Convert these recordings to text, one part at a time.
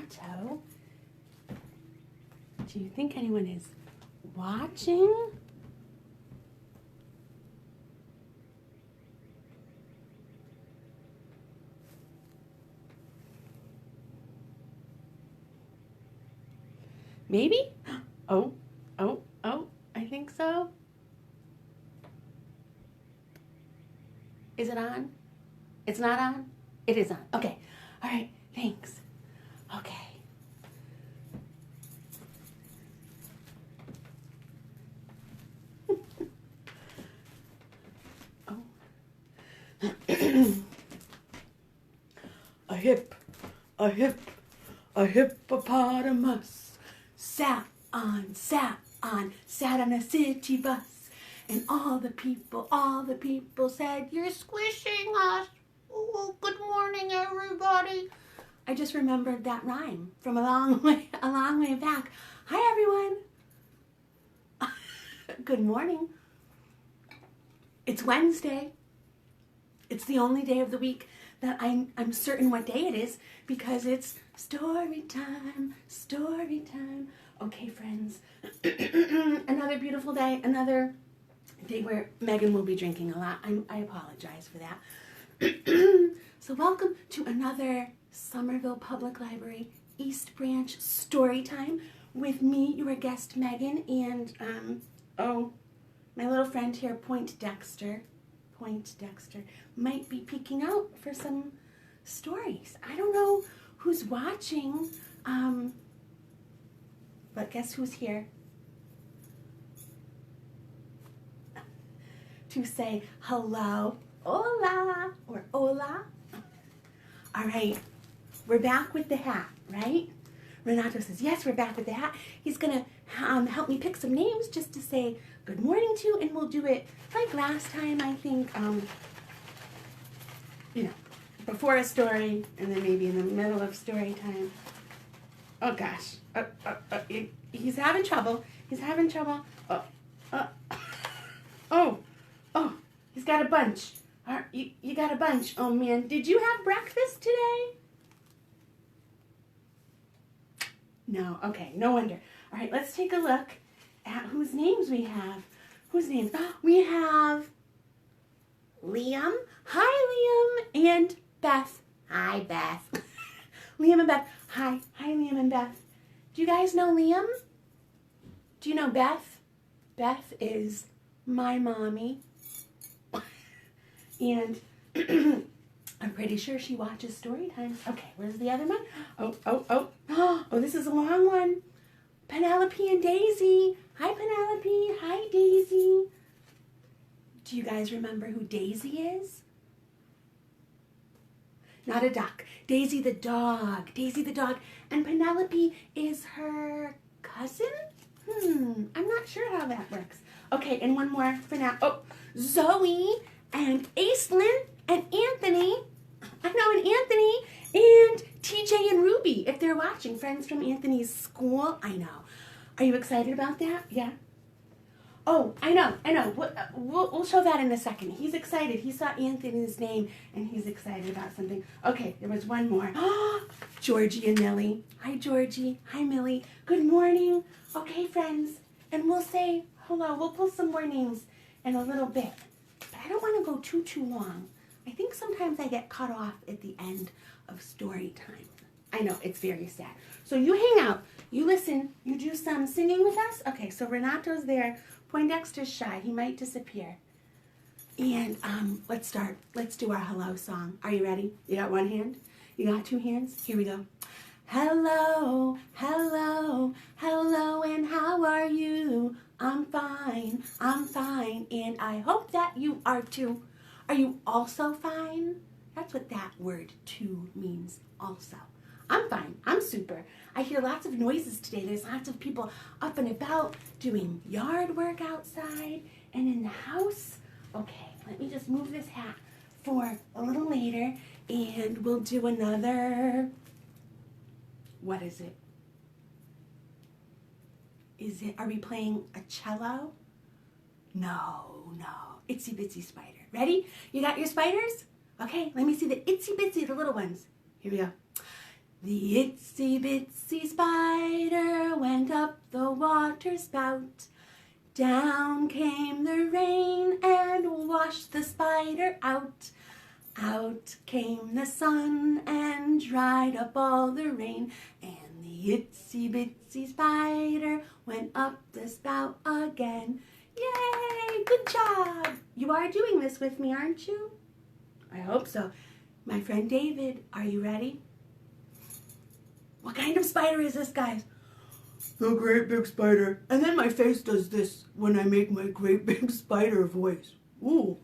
Renato. Do you think anyone is watching? Maybe? Oh, I think so. Is it on? It's not on? It is on. Okay. All right. Thanks. Okay. A hippopotamus sat on a city bus, and all the people said, "You're squishing us." Oh, good morning, everybody. I just remembered that rhyme from a long way back. Hi, everyone. Good morning. It's Wednesday. It's the only day of the week that I'm certain what day it is, because it's story time. Okay, friends. Another beautiful day, another day where Meghan will be drinking a lot. I apologize for that. So welcome to another Somerville Public Library East Branch story time with me, your guest Meghan, and my little friend here, Point Dexter might be peeking out for some stories. I don't know who's watching, but guess who's here to say hello, hola, or hola. All right, we're back with the hat, right? Renato says, yes, we're back with the hat. He's gonna help me pick some names just to say good morning to, and we'll do it like last time, I think, before a story, and then maybe in the middle of story time. Oh gosh, he's having trouble. Oh, he's got a bunch. You got a bunch. Oh man, did you have breakfast today? No, okay, no wonder. All right, let's take a look at whose names we have. We have Liam. Hi, Liam. And Beth. Hi, Beth. Liam and Beth. Hi, Liam and Beth. Do you guys know Liam? Do you know Beth? Beth is my mommy. And I'm pretty sure she watches Storytime. Okay, where's the other one? Oh, this is a long one. Penelope and Daisy. Hi, Penelope. Hi, Daisy. Do you guys remember who Daisy is? Not a duck. Daisy the dog. And Penelope is her cousin? I'm not sure how that works. Okay, and one more for now. Oh, Zoe and Aislinn and Anthony. And Anthony and TJ and Ruby, if they're watching, friends from Anthony's school. I know. Are you excited about that? Yeah? Oh, I know. We'll show that in a second. He's excited. He saw Anthony's name, and he's excited about something. Okay, there was one more. Georgie and Millie. Hi, Georgie. Hi, Millie. Good morning. Okay, friends, and we'll say hello. We'll pull some more names in a little bit, but I don't want to go too long. I think sometimes I get cut off at the end of story time. I know, it's very sad. So you hang out, you listen, you do some singing with us. Okay, so Renato's there. Poindexter's shy. He might disappear. And let's start. Let's do our hello song. Are you ready? You got one hand? You got two hands? Here we go. Hello, hello, hello, and how are you? I'm fine, and I hope that you are too. Are you also fine? That's what that word too means, also. I'm fine. I'm super. I hear lots of noises today. There's lots of people up and about doing yard work outside and in the house. Okay, let me just move this hat for a little later, and we'll do another. What is it? Are we playing a cello? No. Itsy Bitsy Spider. Ready? You got your spiders? Okay, let me see the itsy bitsy, the little ones. Here we go. The itsy bitsy spider went up the water spout. Down came the rain and washed the spider out. Out came the sun and dried up all the rain. And the itsy bitsy spider went up the spout again. Yay! Good job! You are doing this with me, aren't you? I hope so. My friend David, are you ready? What kind of spider is this, guys? The great big spider. And then my face does this when I make my great big spider voice. Ooh,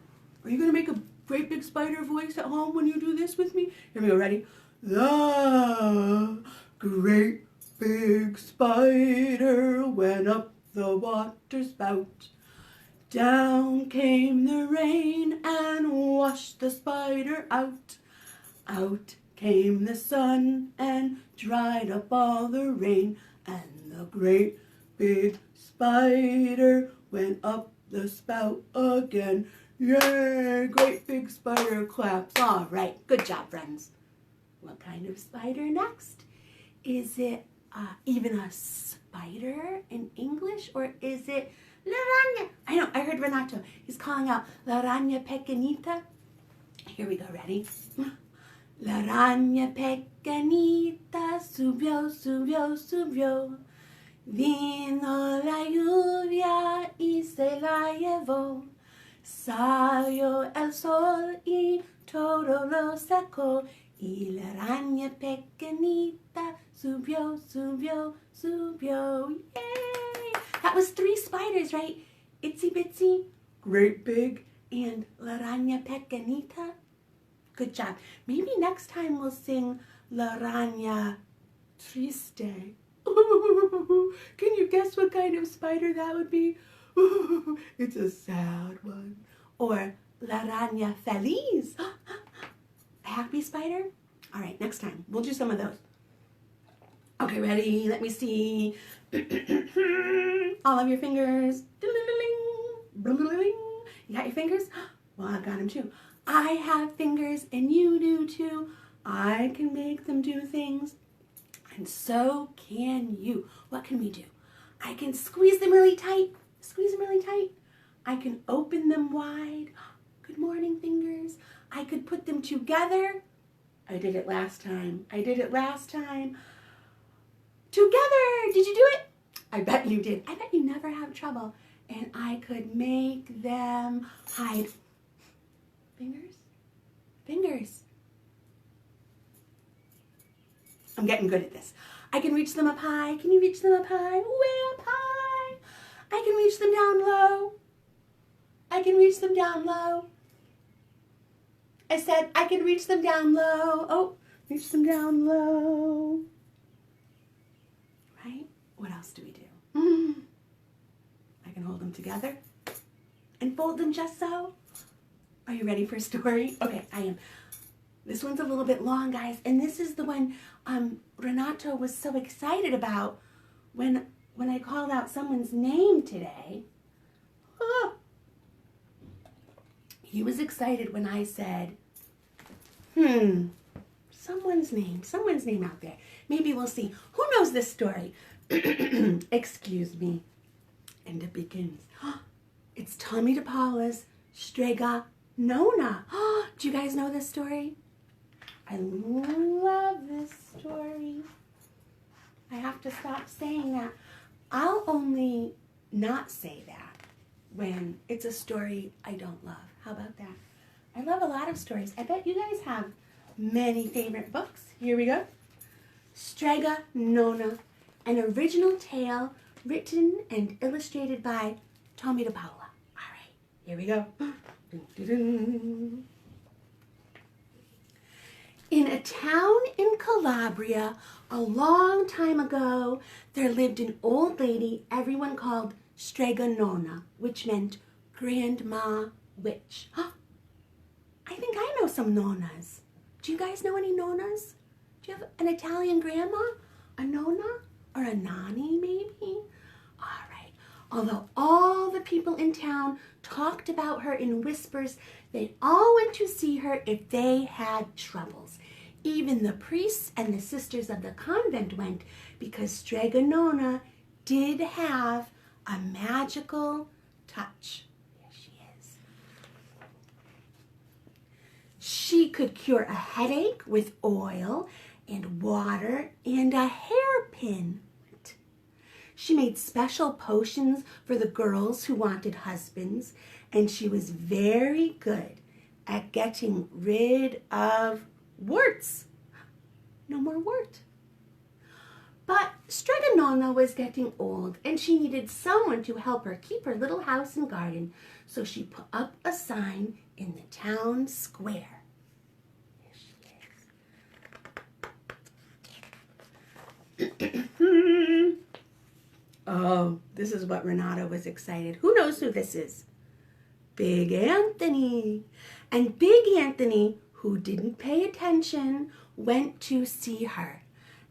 are you going to make a great big spider voice at home when you do this with me? Here we go, ready? The great big spider went up the water spout. Down came the rain and washed the spider out. Out came the sun and dried up all the rain. And the great big spider went up the spout again. Yay! Great big spider claps. All right, good job, friends. What kind of spider next? Is it even a spider in English, or is it la rana? I know, I heard Renato. He's calling out la rana pequeñita. Here we go, ready? La rana pequeñita subió, subió, subió. Vino la lluvia y se la llevó. Salió el sol y todo lo secó. Y la araña pequeñita subió, subió, subió. Yay! That was 3 spiders, right? Itsy bitsy, great big, and la araña pequeñita. Good job. Maybe next time we'll sing La Araña Triste. Can you guess what kind of spider that would be? It's a sad one. Or La Araña Feliz. A happy spider? All right, next time. We'll do some of those. Okay, ready? Let me see. All of your fingers. You got your fingers? Well, I've got them too. I have fingers and you do too. I can make them do things, and so can you. What can we do? I can squeeze them really tight. Squeeze them really tight. I can open them wide. Good morning, fingers. I could put them together. I did it last time. I did it last time. Together. Did you do it? I bet you did. I bet you never have trouble. And I could make them hide. Fingers? Fingers. I'm getting good at this. I can reach them up high. Can you reach them up high? Way up high. I can reach them down low. I can reach them down low. I said I can reach them down low. Oh, reach them down low. Right? What else do we do? I can hold them together and fold them just so. Are you ready for a story? Okay, I am. This one's a little bit long, guys, and this is the one Renato was so excited about when I called out someone's name today. Oh. He was excited when I said, someone's name out there. Maybe we'll see. Who knows this story? Excuse me. And it begins. It's Tommy DePaula's Strega Nona. Do you guys know this story? I love this story. I have to stop saying that. I'll only not say that when it's a story I don't love. How about that? I love a lot of stories. I bet you guys have many favorite books. Here we go. Strega Nona, an original tale written and illustrated by Tommy DePaula. All right, here we go. In a town in Calabria, a long time ago, there lived an old lady everyone called Strega Nona, which meant Grandma Witch. I think I know some nonas. Do you guys know any nonas? Do you have an Italian grandma? A nona? Or a nanny, maybe? All right. Although all the people in town talked about her in whispers, they all went to see her if they had troubles. Even the priests and the sisters of the convent went because Strega Nona did have a magical touch. There she is. She could cure a headache with oil and water and a hairpin. She made special potions for the girls who wanted husbands, and she was very good at getting rid of warts. No more wart. But Strega Nona was getting old, and she needed someone to help her keep her little house and garden, so she put up a sign in the town square. Here she is. Oh, this is what Renata was excited. Who knows who this is? Big Anthony. And Big Anthony, who didn't pay attention, went to see her.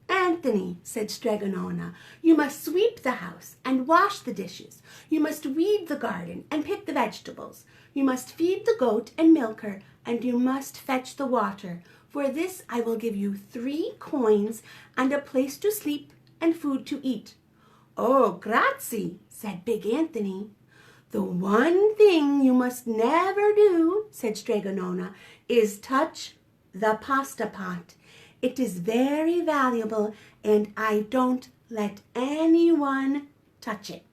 Anthony, said Strega Nona, you must sweep the house and wash the dishes. You must weed the garden and pick the vegetables. You must feed the goat and milk her, and you must fetch the water. For this I will give you 3 coins and a place to sleep and food to eat. Oh, grazie, said Big Anthony. The one thing you must never do, said Strega Nona, is touch the pasta pot. It is very valuable, and I don't let anyone touch it.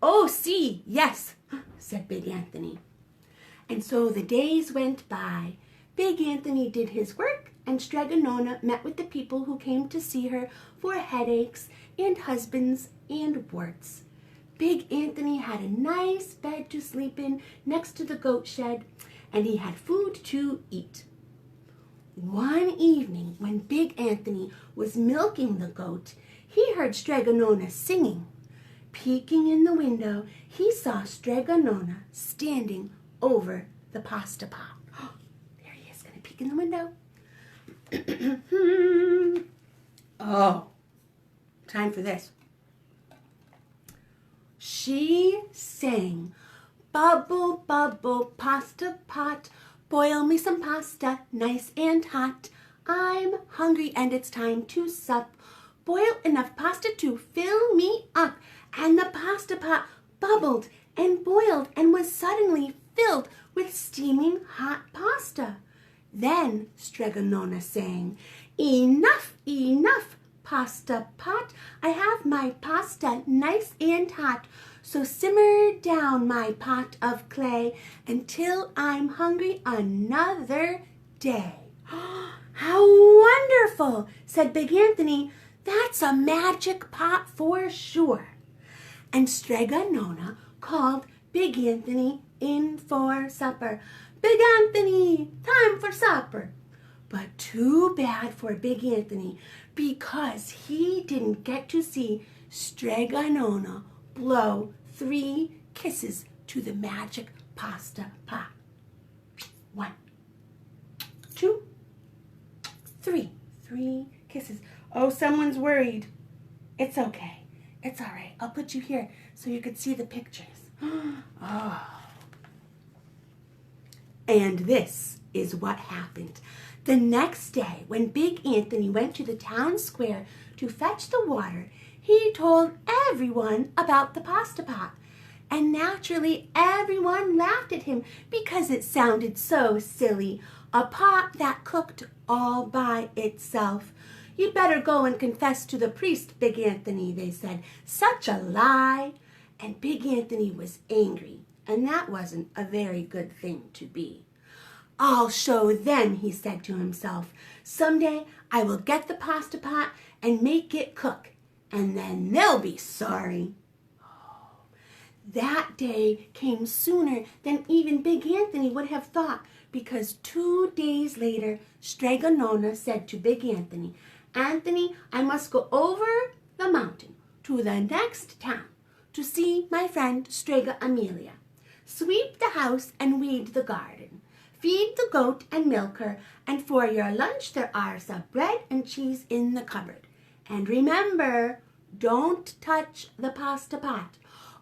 Oh, see, yes, said Big Anthony. And so the days went by. Big Anthony did his work, and Strega Nona met with the people who came to see her for headaches and husbands and warts. Big Anthony had a nice bed to sleep in next to the goat shed, and he had food to eat. One evening, when Big Anthony was milking the goat, he heard Strega Nona singing. Peeking in the window, he saw Strega Nona standing over the pasta pot. Oh, there he is, going to peek in the window. Oh, time for this. She sang, bubble, bubble, pasta pot, boil me some pasta, nice and hot. I'm hungry and it's time to sup. Boil enough pasta to fill me up. And the pasta pot bubbled and boiled and was suddenly filled with steaming hot pasta. Then Strega Nona sang, enough, enough, pasta pot. I have my pasta nice and hot. So simmer down my pot of clay until I'm hungry another day. How wonderful, said Big Anthony. That's a magic pot for sure. And Strega Nona called Big Anthony in for supper. Big Anthony, time for supper. But too bad for Big Anthony, because he didn't get to see Strega Nona blow 3 kisses to the magic pasta pot. 1, 2, 3. 3 kisses. Oh, someone's worried. It's okay. It's all right. I'll put you here so you could see the pictures. Oh. And this is what happened. The next day, when Big Anthony went to the town square to fetch the water, he told everyone about the pasta pot. And naturally, everyone laughed at him because it sounded so silly. A pot that cooked all by itself. You'd better go and confess to the priest, Big Anthony, they said. Such a lie. And Big Anthony was angry, and that wasn't a very good thing to be. I'll show them, he said to himself. Someday I will get the pasta pot and make it cook, and then they'll be sorry. Oh, that day came sooner than even Big Anthony would have thought, because 2 days later, Strega Nona said to Big Anthony, Anthony, I must go over the mountain to the next town to see my friend Strega Amelia. Sweep the house and weed the garden. Feed the goat and milk her, and for your lunch there are some bread and cheese in the cupboard. And remember, don't touch the pasta pot.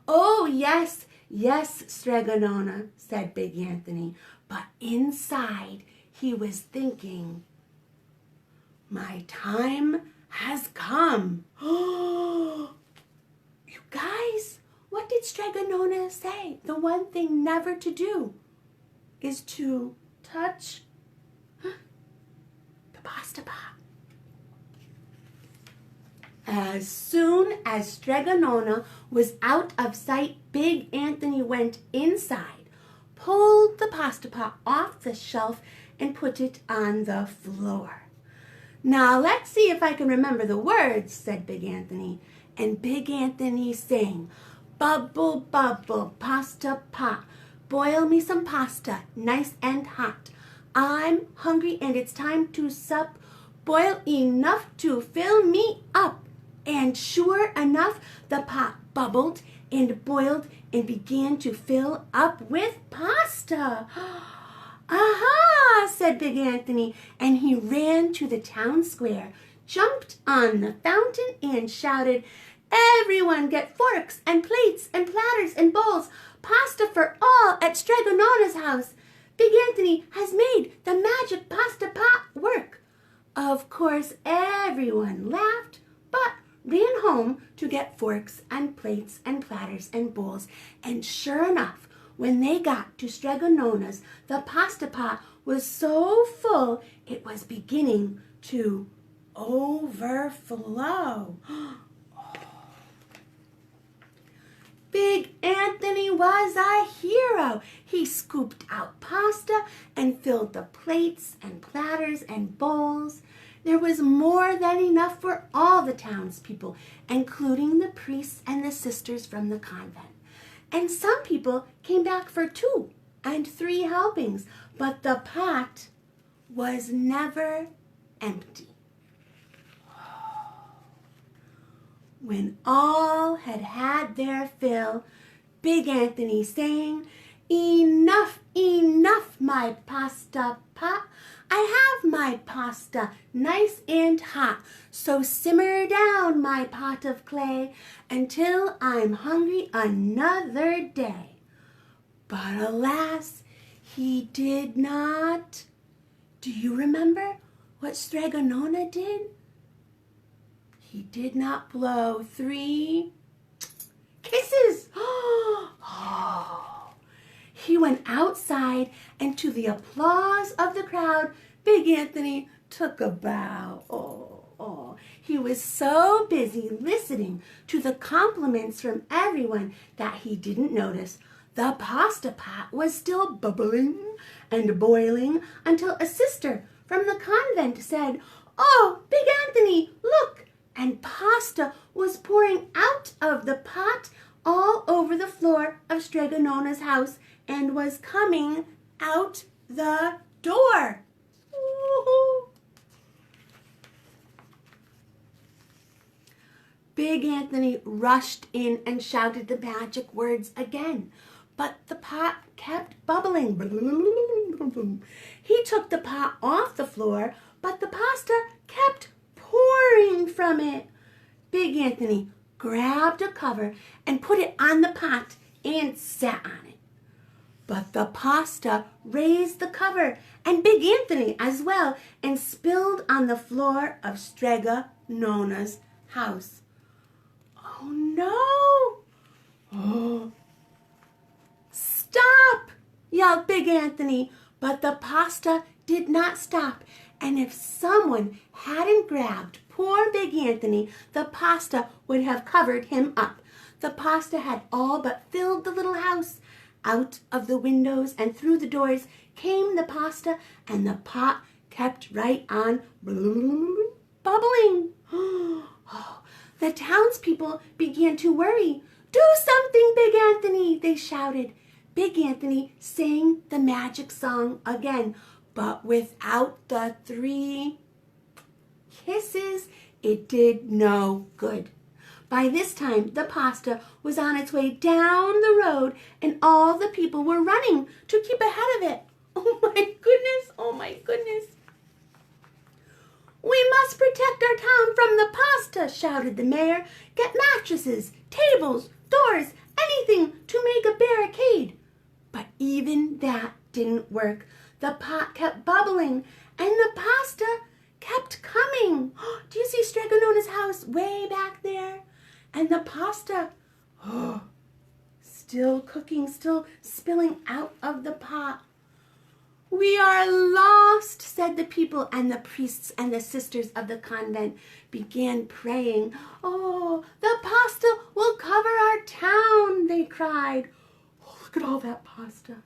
Oh, yes, yes, Strega Nona, said Big Anthony, but inside he was thinking, My time has come. You guys, what did Strega Nona say? The one thing never to do is to touch the pasta pot. As soon as Strega Nona was out of sight, Big Anthony went inside, pulled the pasta pot off the shelf, and put it on the floor. Now let's see if I can remember the words, said Big Anthony. And Big Anthony sang, bubble, bubble, pasta pot, boil me some pasta, nice and hot. I'm hungry and it's time to sup, boil enough to fill me up. And sure enough, the pot bubbled and boiled and began to fill up with pasta. Aha, said Big Anthony, and he ran to the town square, jumped on the fountain, and shouted, everyone get forks and plates and platters and bowls, pasta for all at Strega Nona's house. Big Anthony has made the magic pasta pot work. Of course, everyone laughed, but ran home to get forks and plates and platters and bowls, and sure enough, when they got to Strega Nona's, the pasta pot was so full it was beginning to overflow. Big Anthony was a hero. He scooped out pasta and filled the plates and platters and bowls. There was more than enough for all the townspeople, including the priests and the sisters from the convent. And some people came back for 2 and 3 helpings, but the pot was never empty. When all had had their fill, Big Anthony sang, enough, enough, my pasta pot. I have my pasta nice and hot, so simmer down my pot of clay until I'm hungry another day. But alas, he did not. Do you remember what Strega Nona did? He did not blow 3 kisses. He went outside, and to the applause of the crowd, Big Anthony took a bow. He was so busy listening to the compliments from everyone that he didn't notice the pasta pot was still bubbling and boiling until a sister from the convent said, oh, Big Anthony, look! And pasta was pouring out of the pot all over the floor of Strega Nona's house and was coming out the door. Woo-hoo. Big Anthony rushed in and shouted the magic words again, but the pot kept bubbling. He took the pot off the floor, but the pasta kept pouring from it. Big Anthony grabbed a cover and put it on the pot and sat on it. But the pasta raised the cover and Big Anthony as well and spilled on the floor of Strega Nona's house. Oh no! Oh. Stop! Yelled Big Anthony, but the pasta did not stop. And if someone hadn't grabbed poor Big Anthony, the pasta would have covered him up. The pasta had all but filled the little house. Out of the windows and through the doors came the pasta, and the pot kept right on bubbling. The townspeople began to worry. Do something, Big Anthony, they shouted. Big Anthony sang the magic song again, but without the 3 kisses, it did no good. By this time, the pasta was on its way down the road, and all the people were running to keep ahead of it. Oh my goodness, oh my goodness. We must protect our town from the pasta, shouted the mayor. Get mattresses, tables, doors, anything to make a barricade. But even that didn't work. The pot kept bubbling, and the pasta kept coming. Do you see Strega Nona's house way back there? And the pasta, still cooking, still spilling out of the pot. We are lost, said the people, and the priests and the sisters of the convent began praying. Oh, the pasta will cover our town, they cried. Oh, look at all that pasta.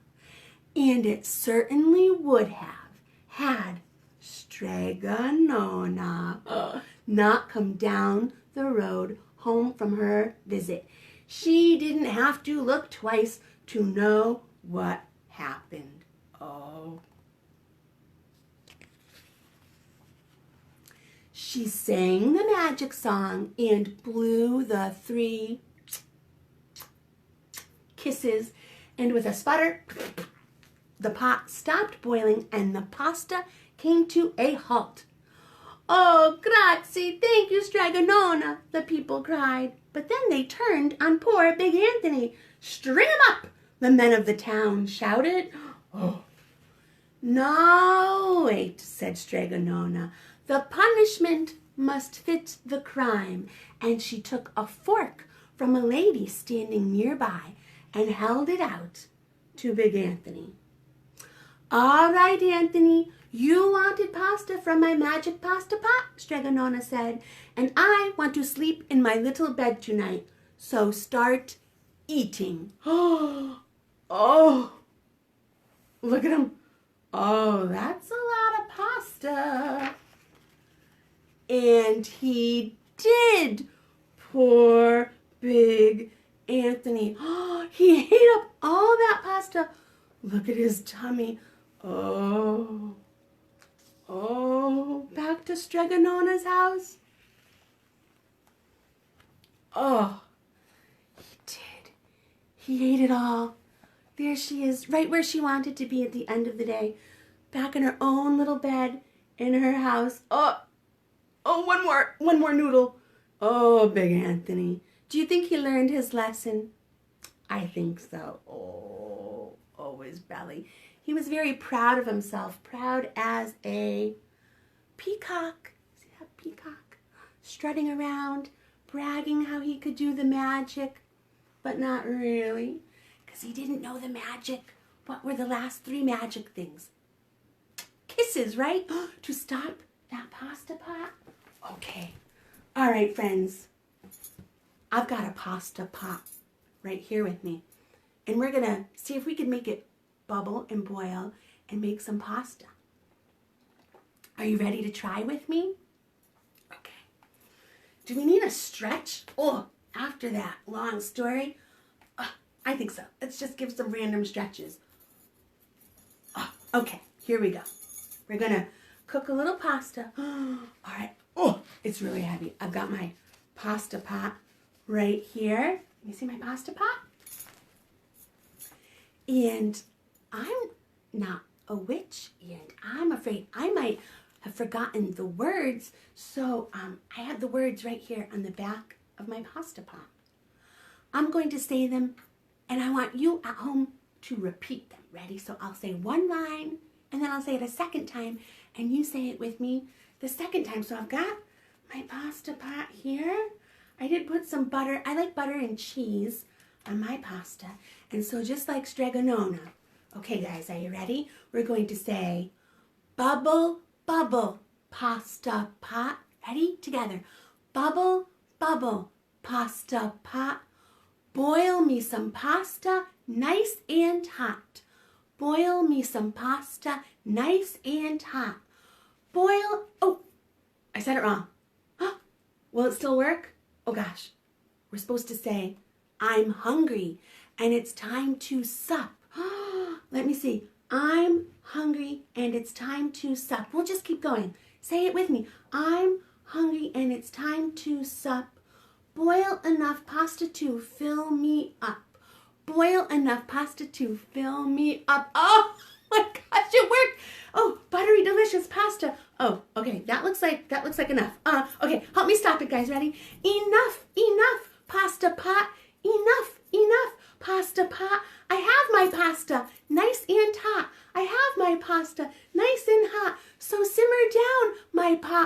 And it certainly would have had Strega Nona not come down the road home from her visit. She didn't have to look twice to know what happened. Oh. She sang the magic song and blew the 3 kisses, and with a sputter, the pot stopped boiling and the pasta came to a halt. Oh, grazie, thank you, Strega Nona, the people cried. But then they turned on poor Big Anthony. String him up, the men of the town shouted. Oh. No, wait, said Strega Nona. The punishment must fit the crime. And she took a fork from a lady standing nearby and held it out to Big Anthony. All right, Anthony, you wanted pasta from my magic pasta pot, Strega Nona said, and I want to sleep in my little bed tonight. So start eating. Oh, look at him. Oh, that's a lot of pasta. And he did. Poor Big Anthony. Oh, he ate up all that pasta. Look at his tummy. Oh, back to Strega Nona's house. Oh, he did. He ate it all. There she is, right where she wanted to be at the end of the day, back in her own little bed in her house. Oh, one more noodle. Oh, Big Anthony. Do you think he learned his lesson? I think so. Oh, his belly. He was very proud of himself, proud as a peacock. See that peacock? Strutting around, bragging how he could do the magic, but not really. Because he didn't know the magic. What were the last 3 magic things? Kisses, right? To stop that pasta pot. Okay. All right, friends. I've got a pasta pot right here with me. And we're going to see if we can make it bubble and boil and make some pasta. Are you ready to try with me? Okay. Do we need a stretch? Oh, after that long story, I think so. Let's just give some random stretches. Okay, here we go. We're going to cook a little pasta. All right. Oh, it's really heavy. I've got my pasta pot right here. You see my pasta pot? And I'm not a witch, and I'm afraid I might have forgotten the words. So I have the words right here on the back of my pasta pot. I'm going to say them, and I want you at home to repeat them. Ready? So I'll say one line, and then I'll say it a second time, and you say it with me the second time. So I've got my pasta pot here. I did put some butter. I like butter and cheese on my pasta. And so just like Strega Nona. Okay, guys, are you ready? We're going to say, bubble, bubble, pasta pot. Ready? Together. Bubble, bubble, pasta pot. Boil me some pasta, nice and hot. Boil me some pasta, nice and hot. Boil, oh, I said it wrong. Will it still work? Oh gosh, we're supposed to say, I'm hungry and it's time to sup. Let me see. I'm hungry and it's time to sup. We'll just keep going. Say it with me. I'm hungry and it's time to sup. Boil enough pasta to fill me up. Boil enough pasta to fill me up. Oh my gosh, it worked. Oh, buttery, delicious pasta. Oh, okay, that looks like enough. Okay, help me stop it, guys. Ready? Enough, pasta pot. Enough, pasta pot. I have my pasta, nice and hot. I have my pasta, nice and hot. So simmer down, my pasta.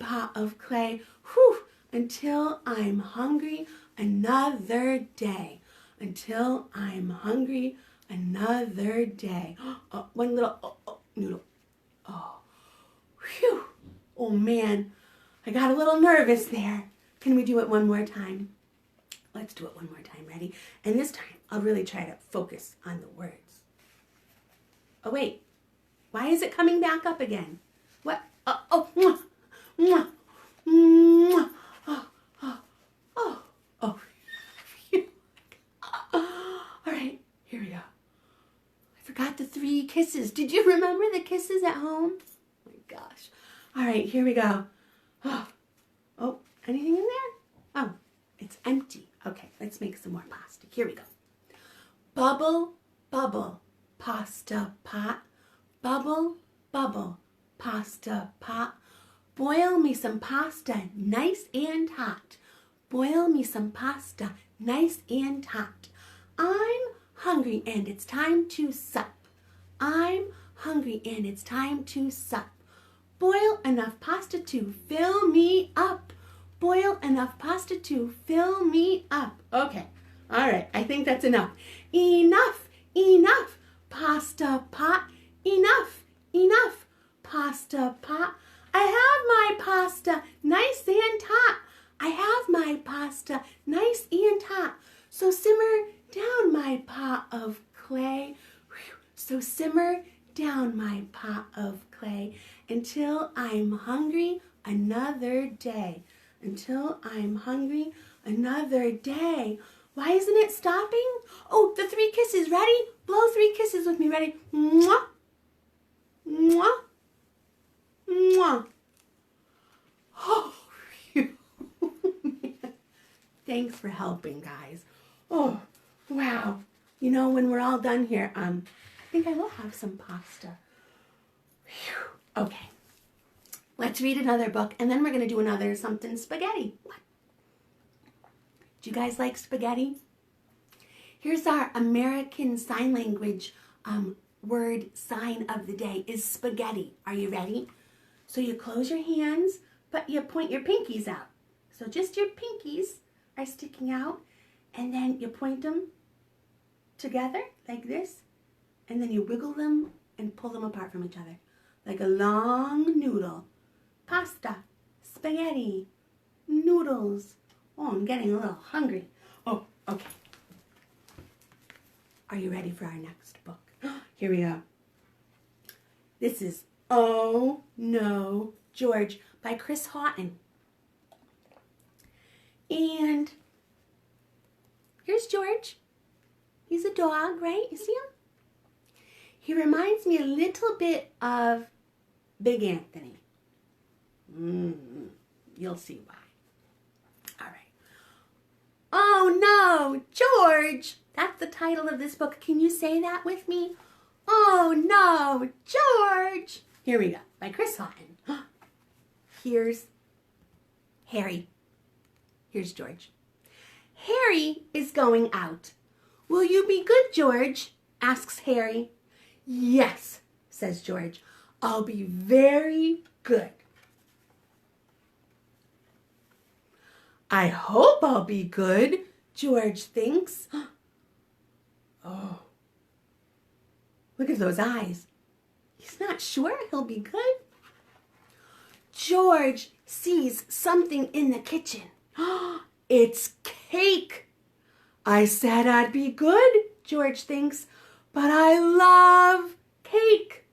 pot of clay. Whew, until I'm hungry another day. Until I'm hungry another day. One little noodle. Oh, whew. Oh man, I got a little nervous there. Can we do it one more time? Let's do it one more time. Ready? And this time, I'll really try to focus on the words. Oh wait, why is it coming back up again? What? Mwah, mwah, mwah. Oh. All right, here we go. I forgot the 3 kisses. Did you remember the kisses at home? Oh my gosh. All right, here we go. Oh, anything in there? Oh, it's empty. Okay, let's make some more pasta. Here we go. Bubble, bubble, pasta pot. Bubble, bubble, pasta pot. Boil me some pasta nice and hot. Boil me some pasta nice and hot. I'm hungry and it's time to sup. I'm hungry and it's time to sup. Boil enough pasta to fill me up. Boil enough pasta to fill me up. Okay, all right, I think that's enough. Enough, enough, pasta pot. Enough, enough, pasta pot. I have my pasta nice and hot. I have my pasta nice and hot. So simmer down my pot of clay. So simmer down my pot of clay until I'm hungry another day. Until I'm hungry another day. Why isn't it stopping? Oh, the 3 kisses. Ready? Blow 3 kisses with me. Ready? Mwah. Mwah. Mwah. Oh, phew. Thanks for helping, guys. Oh, wow. You know, when we're all done here, I think I will have some pasta. Whew. Okay. Let's read another book, and then we're going to do another something spaghetti. What? Do you guys like spaghetti? Here's our American Sign Language word sign of the day is spaghetti. Are you ready? So you close your hands, but you point your pinkies out. So just your pinkies are sticking out, and then you point them together like this, and then you wiggle them and pull them apart from each other like a long noodle. Pasta, spaghetti, noodles. Oh, I'm getting a little hungry. Oh, okay. Are you ready for our next book? Here we go. This is Oh No, George by Chris Horton. And here's George. He's a dog, right? You see him? He reminds me a little bit of Big Anthony. You'll see why. All right. Oh no, George! That's the title of this book. Can you say that with me? Oh no, George! Here we go, by Chris Horton. Here's Harry. Here's George. Harry is going out. Will you be good, George? Asks Harry. Yes, says George. I'll be very good. I hope I'll be good, George thinks. Oh, look at those eyes. He's not sure he'll be good. George sees something in the kitchen. It's cake. I said I'd be good, George thinks, but I love cake.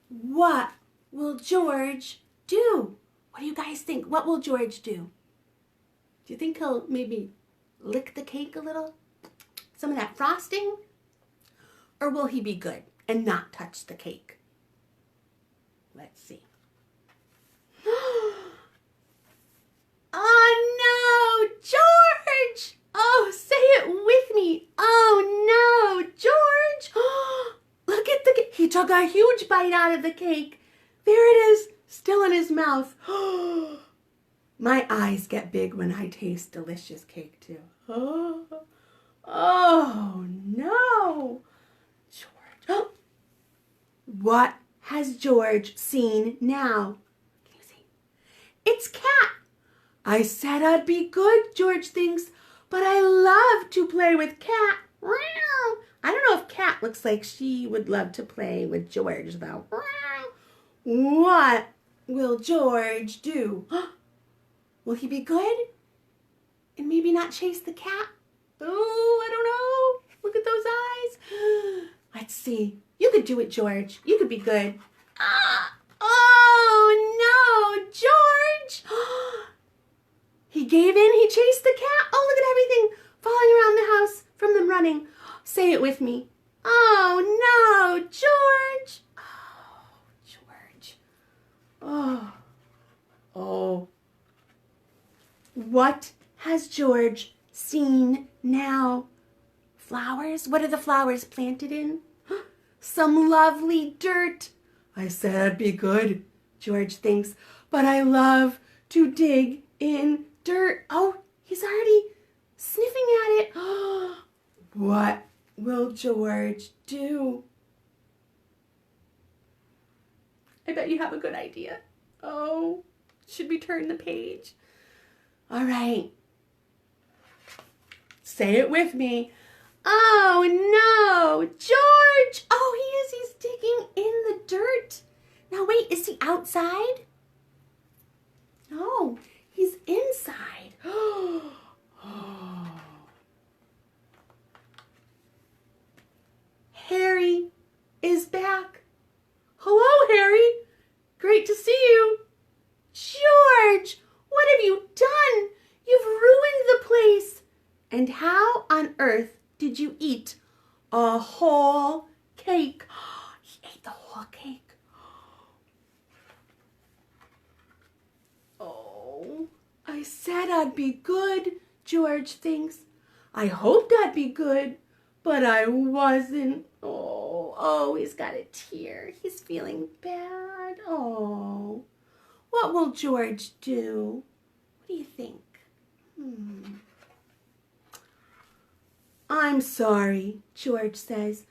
What will George do? What do you guys think? What will George do? Do you think he'll maybe lick the cake a little? Some of that frosting? Or will he be good and not touch the cake? Let's see. Oh no, George! Oh, say it with me. Oh no, George! Look at the cake. He took a huge bite out of the cake. There it is, still in his mouth. My eyes get big when I taste delicious cake too. Oh no, George. What has George seen now? Can you see? It's Cat. I said I'd be good, George thinks, but I love to play with Cat. I don't know if Cat looks like she would love to play with George, though. What will George do? Will he be good? And maybe not chase the cat? Oh, I don't know. Look at those eyes. Let's see. You could do it, George. You could be good. Oh, no, George. He gave in. He chased the cat. Oh, look at everything falling around the house from them running. Say it with me. Oh, no, George. Oh, George. Oh. What has George seen now? Flowers? What are the flowers planted in? Some lovely dirt. I said I'd be good, George thinks, but I love to dig in dirt. Oh, he's already sniffing at it. What will George do? I bet you have a good idea. Oh, should we turn the page? All right. Say it with me. Oh, no, George. Oh, he is. He's digging in the dirt. Now, wait, is he outside? No, he's inside. Harry is back. Hello, Harry. Great to see you. George, what have you done? You've ruined the place. And how on earth did you eat a whole cake? He ate the whole cake. Oh, I said I'd be good, George thinks. I hoped I'd be good, but I wasn't. Oh, he's got a tear. He's feeling bad. Oh, what will George do? What do you think? I'm sorry, George says.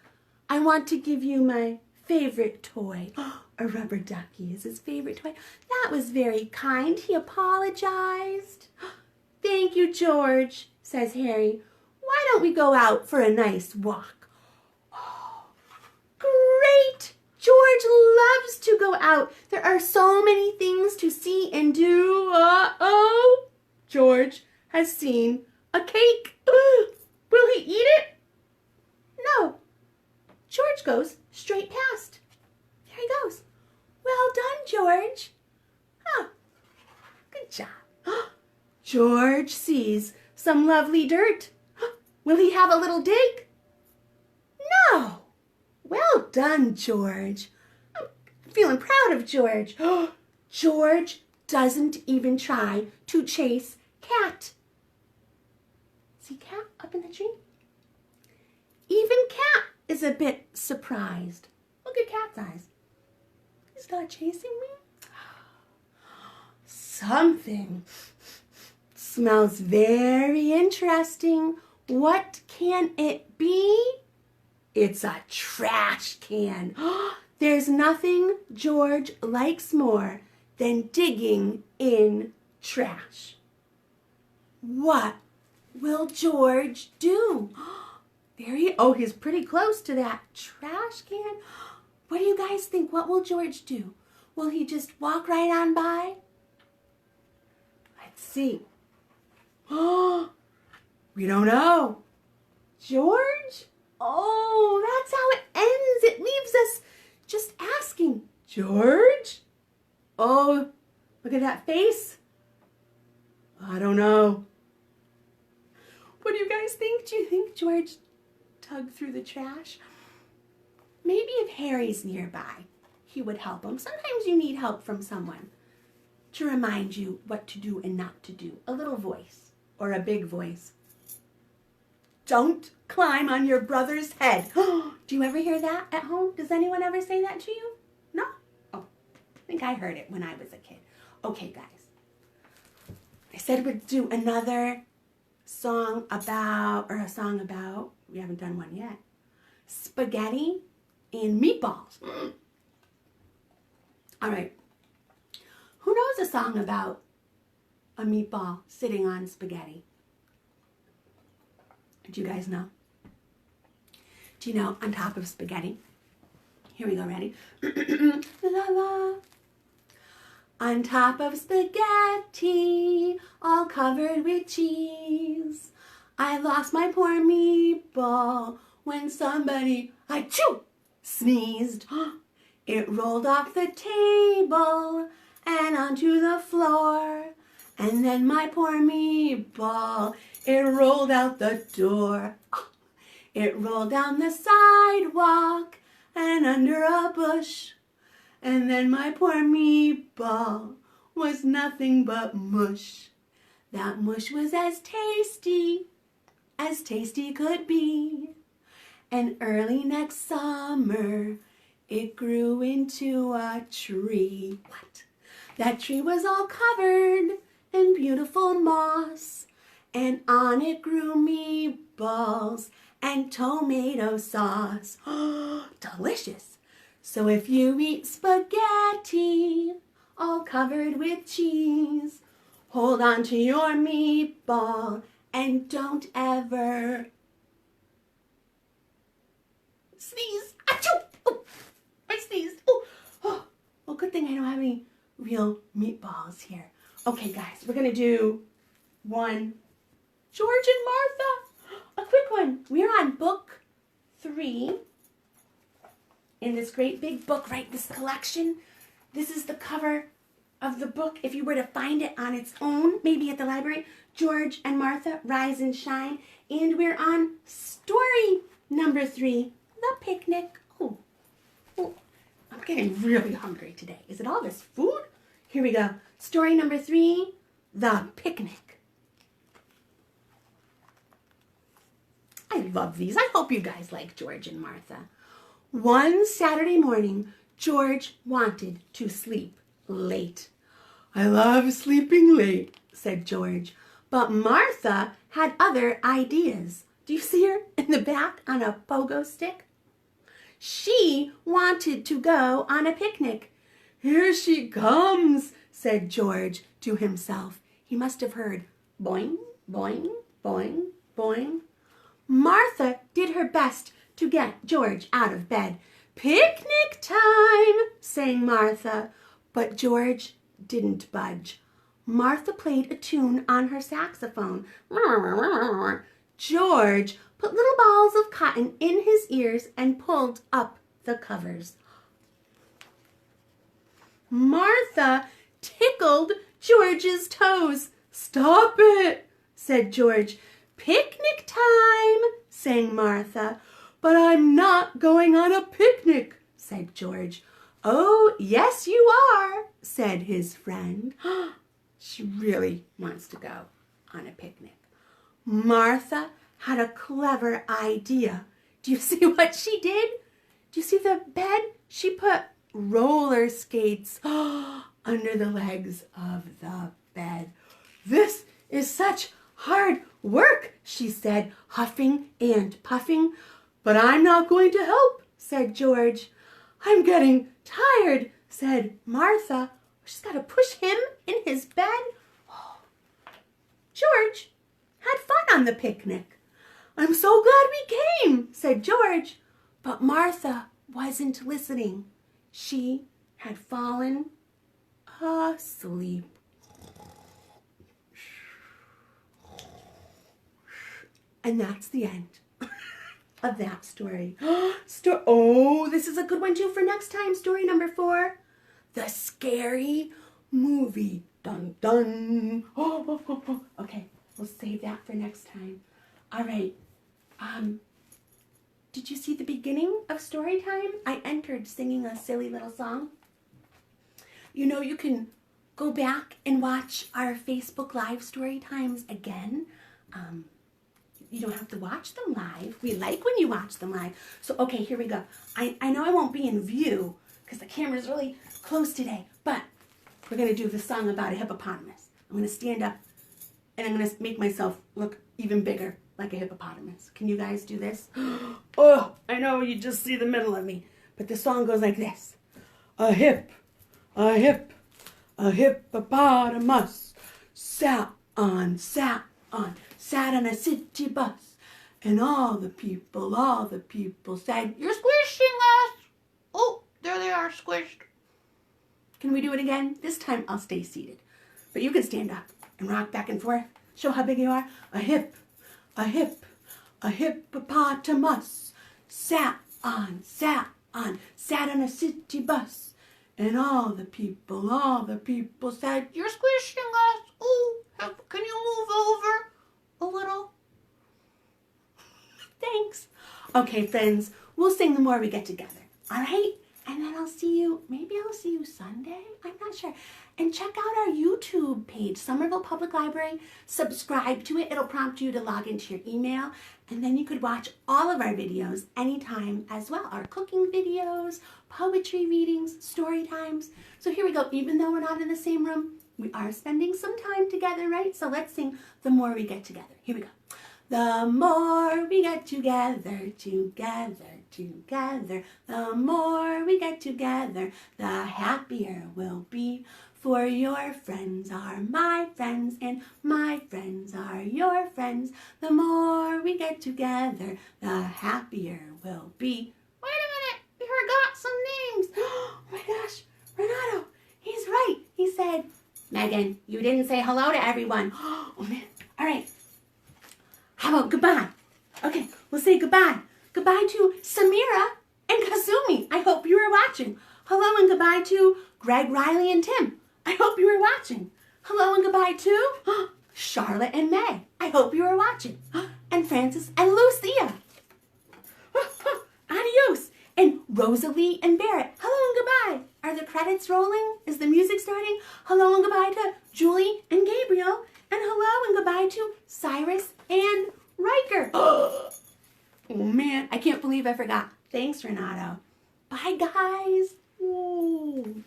I want to give you my favorite toy. A rubber ducky is his favorite toy. That was very kind. He apologized. Thank you, George, says Harry. Why don't we go out for a nice walk? Oh, great! George loves to go out. There are so many things to see and do. George has seen a cake. Will he eat it? No. George goes straight past. There he goes. Well done, George. Good job. George sees some lovely dirt. Will he have a little dig? No. Well done, George. I'm feeling proud of George. George doesn't even try to chase Cat. See Cat up in the tree? Even Cat is a bit surprised. Look at Cat's eyes. He's not chasing me. Something smells very interesting. What can it be? It's a trash can. There's nothing George likes more than digging in trash. What will George do? He's pretty close to that trash can. What do you guys think? What will George do? Will he just walk right on by? Let's see. We don't know. George? Oh, that's how it ends. It leaves us just asking. George? Oh, look at that face. I don't know. What do you guys think? Do you think George dug through the trash? Maybe if Harry's nearby, he would help him. Sometimes you need help from someone to remind you what to do and not to do. A little voice or a big voice. Don't climb on your brother's head. Do you ever hear that at home? Does anyone ever say that to you? No? Oh, I think I heard it when I was a kid. Okay, guys. I said we'd do another song about, we haven't done one yet, spaghetti and meatballs. All right. Who knows a song about a meatball sitting on spaghetti? Do you guys know? Do you know On Top of Spaghetti? Here we go, ready? La la. On top of spaghetti, all covered with cheese, I lost my poor meatball when somebody, achoo, sneezed. It rolled off the table and onto the floor. And then my poor meatball, it rolled out the door. It rolled down the sidewalk and under a bush. And then my poor meatball was nothing but mush. That mush was as tasty could be. And early next summer, it grew into a tree. What? That tree was all covered in beautiful moss, and on it grew meatballs and tomato sauce. Oh, delicious. So if you eat spaghetti all covered with cheese, hold on to your meatball and don't ever sneeze. Achoo! Oh, I sneezed. Oh, well, good thing I don't have any real meatballs here. Okay, guys, we're going to do one. George and Martha. A quick one. We're on book 3 in this great big book, right? This collection. This is the cover of the book. If you were to find it on its own, maybe at the library, George and Martha, Rise and Shine. And we're on story number 3, The Picnic. Oh, I'm getting really hungry today. Is it all this food? Here we go. Story number 3, The Picnic. I love these. I hope you guys like George and Martha. One Saturday morning, George wanted to sleep late. I love sleeping late, said George. But Martha had other ideas. Do you see her in the back on a pogo stick? She wanted to go on a picnic. Here she comes, said George to himself. He must have heard boing, boing, boing, boing. Martha did her best to get George out of bed. Picnic time, sang Martha, but George didn't budge. Martha played a tune on her saxophone. George put little balls of cotton in his ears and pulled up the covers. Martha tickled George's toes. Stop it, said George. Picnic time, sang Martha. But I'm not going on a picnic, said George. Oh, yes, you are, said his friend. She really wants to go on a picnic. Martha had a clever idea. Do you see what she did? Do you see the bed? She put roller skates under the legs of the bed. This is such hard work, she said, huffing and puffing. But I'm not going to help, said George. I'm getting tired, said Martha. She's got to push him in his bed. Oh. George had fun on the picnic. I'm so glad we came, said George. But Martha wasn't listening. She had fallen asleep. And that's the end of that story. Oh, this is a good one too for next time. Story number 4, The Scary Movie. Dun, dun. Okay, we'll save that for next time. All right. Did you see the beginning of story time? I entered singing a silly little song. You know, you can go back and watch our Facebook Live story times again. You don't have to watch them live. We like when you watch them live. So, okay, here we go. I know I won't be in view because the camera's really close today, but we're going to do the song about a hippopotamus. I'm going to stand up and I'm going to make myself look even bigger like a hippopotamus. Can you guys do this? Oh, I know you just see the middle of me, but the song goes like this. A hip, a hip, A hippopotamus sat on a city bus. And all the people said, "You're squishing us." Oh, there they are, squished. Can we do it again? This time I'll stay seated. But you can stand up and rock back and forth. Show how big you are. A hippopotamus sat on a city bus. And all the people said, "You're squishing us. Oh, can you move over a little?" Thanks. Okay, friends, we'll sing the more we get together. All right? And then I'll see you Sunday. I'm not sure. And check out our YouTube page, Somerville Public Library. Subscribe to it. It'll prompt you to log into your email. And then you could watch all of our videos anytime as well. Our cooking videos, poetry readings, story times. So here we go. Even though we're not in the same room, we are spending some time together, right? So let's sing The More We Get Together. Here we go. The more we get together, the more we get together, the happier we'll be. For your friends are my friends, and my friends are your friends. The more we get together, the happier we'll be. Wait a minute, we forgot some names. Oh my gosh, Renato, he's right. He said, "Megan, you didn't say hello to everyone." Oh man, all right. How about goodbye? Okay, we'll say goodbye. Goodbye to Samira and Kasumi. I hope you were watching. Hello and goodbye to Greg, Riley, and Tim. I hope you were watching. Hello and goodbye to Charlotte and May. I hope you were watching. And Francis and Lucia. Adios. And Rosalie and Barrett. Hello and goodbye. Are the credits rolling? Is the music starting? Hello and goodbye to Julie and Gabriel. And hello and goodbye to Cyrus and Riker. Oh man, I can't believe I forgot. Thanks, Renato. Bye, guys. Ooh.